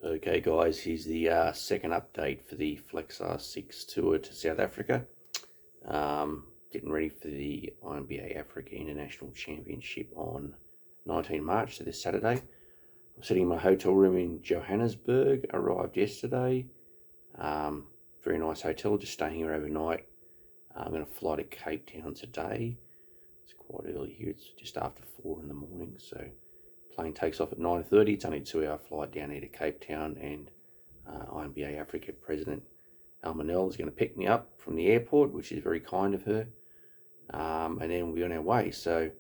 Okay guys, here's the second update for the Flex R6 tour to South Africa. Getting ready for the INBA Africa International Championship on 19 March, so this Saturday. I'm sitting in my hotel room in Johannesburg, arrived yesterday. Very nice hotel, just staying here overnight. I'm going to fly to Cape Town today. It's quite early here, it's just after 4 in the morning, so plane takes off at 9:30. It's only a 2-hour flight down here to Cape Town, and INBA Africa President Almanel is going to pick me up from the airport, which is very kind of her, and then we'll be on our way. So,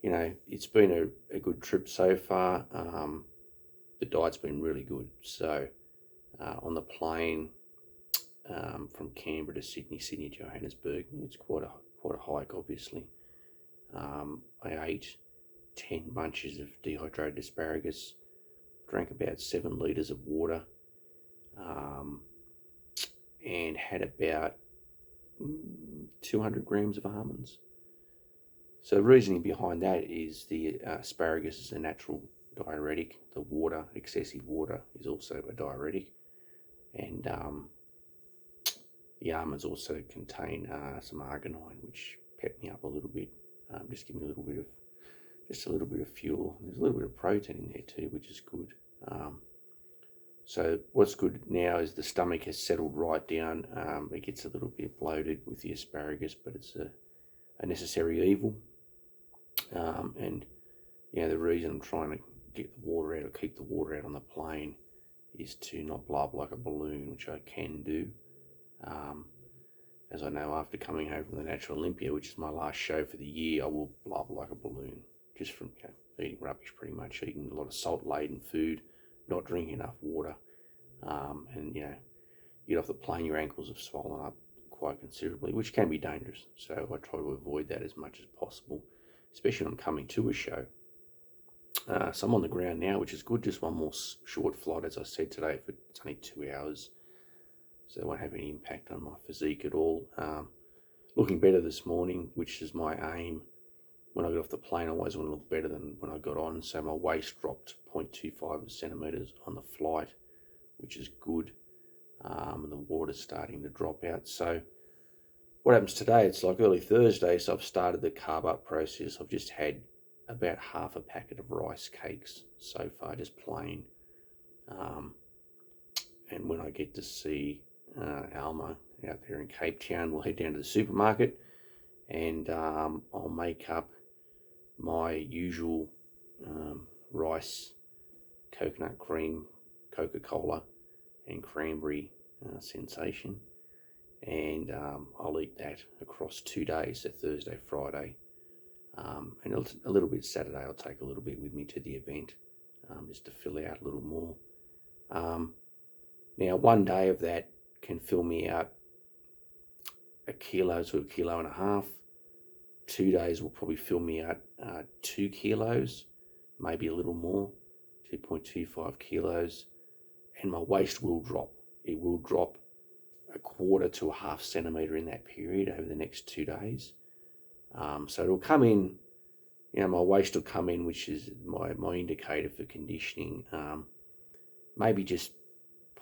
you know, it's been a good trip so far. The diet's been really good. So on the plane from Canberra to Sydney, Sydney to Johannesburg, it's quite a hike, obviously. I ate 10 bunches of dehydrated asparagus, drank about 7 litres of water, and had about 200 grams of almonds. So the reasoning behind that is the asparagus is a natural diuretic. The water, excessive water, is also a diuretic, and the almonds also contain some arginine, which pepped me up a little bit. Just give me a little bit of fuel. There's a little bit of protein in there too, which is good. So what's good now is the stomach has settled right down. It gets a little bit bloated with the asparagus, but it's a necessary evil. And you know, the reason I'm trying to get the water out or keep the water out on the plane is to not blow up like a balloon, which I can do. As I know, after coming home from the Natural Olympia, which is my last show for the year, I will blow up like a balloon, just from eating rubbish, pretty much, eating a lot of salt-laden food, not drinking enough water, and you get off the plane, your ankles have swollen up quite considerably, which can be dangerous. So I try to avoid that as much as possible, especially when I'm coming to a show. So I'm on the ground now, which is good. Just one more short flight, as I said today, for it's only 2 hours, so it won't have any impact on my physique at all. Looking better this morning, which is my aim. When I got off the plane, I always want to look better than when I got on. So my waist dropped 0.25 centimetres on the flight, which is good. And the water's starting to drop out. So what happens today, it's like early Thursday, so I've started the carb up process. I've just had about half a packet of rice cakes so far, just plain. And when I get to see Alma out there in Cape Town, we'll head down to the supermarket, and I'll make up my usual rice, coconut cream, Coca-Cola and cranberry sensation, and I'll eat that across 2 days, so Thursday, Friday, and a little bit Saturday. I'll take a little bit with me to the event, just to fill out a little more. Now, 1 day of that can fill me out a kilo to a kilo and a half. 2 days will probably fill me out 2 kilos, maybe a little more, 2.25 kilos, and my waist will drop. It will drop a quarter to a half centimetre in that period over the next 2 days. So it'll come in, you know, my waist will come in, which is my indicator for conditioning, maybe just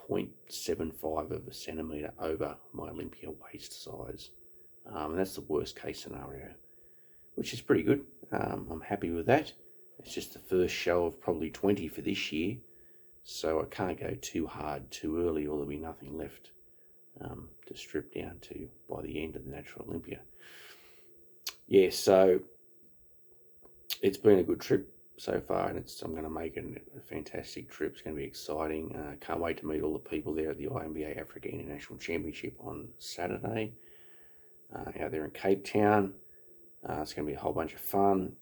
0.75 of a centimetre over my Olympia waist size. And that's the worst case scenario, which is pretty good. I'm happy with that. It's just the first show of probably 20 for this year, so I can't go too hard too early, or there'll be nothing left to strip down to by the end of the Natural Olympia. Yeah, so it's been a good trip so far, and I'm going to make it a fantastic trip. It's going to be exciting. Can't wait to meet all the people there at the INBA Africa International Championship on Saturday out there in Cape Town. It's going to be a whole bunch of fun,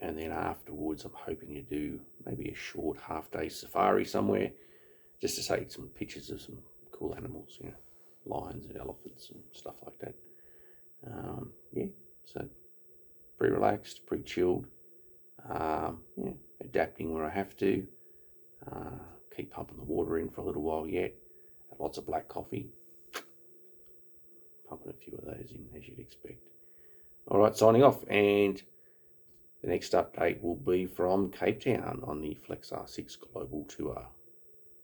and then afterwards I'm hoping to do maybe a short half-day safari somewhere, just to take some pictures of some cool animals, you know, lions and elephants and stuff like that. Yeah, so pretty relaxed, pretty chilled. Yeah, adapting where I have to. Keep pumping the water in for a little while yet. Lots of black coffee. Pumping a few of those in, as you'd expect. All right, signing off, and the next update will be from Cape Town on the Flex R6 Global Tour.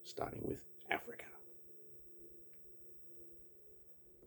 starting with Africa.